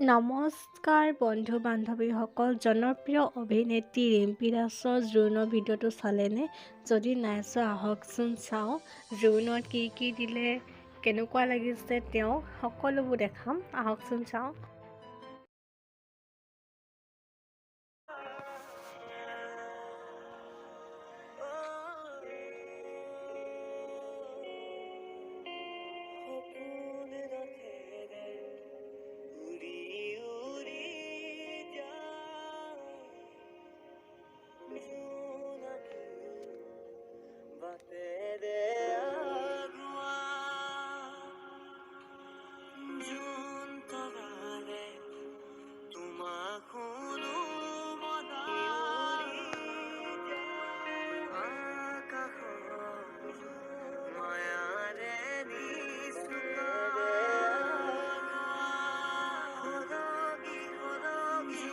নমস্কাৰ বন্ধু বান্ধৱীসকল, জনপ্ৰিয় অভিনেত্ৰী ৰিম্পী দাসৰ জোৰোণৰ ভিডিঅ'টো চালেনে? যদি নাই চোৱা আহকচোন চাওঁ। জোৰোণত কি কি দিলে, কেনেকুৱা লাগিছে তেওঁক, সকলোবোৰ দেখাম, আহকচোন চাওঁ। সপোন ৰাখেৰে উৰি উৰি যায় জোনাকী বাটেৰে আগুৱা জোন তৰাৰে তোমাক শুনো মদাই আকাশত মায়াৰে নিচুকা সৰগী সৰগী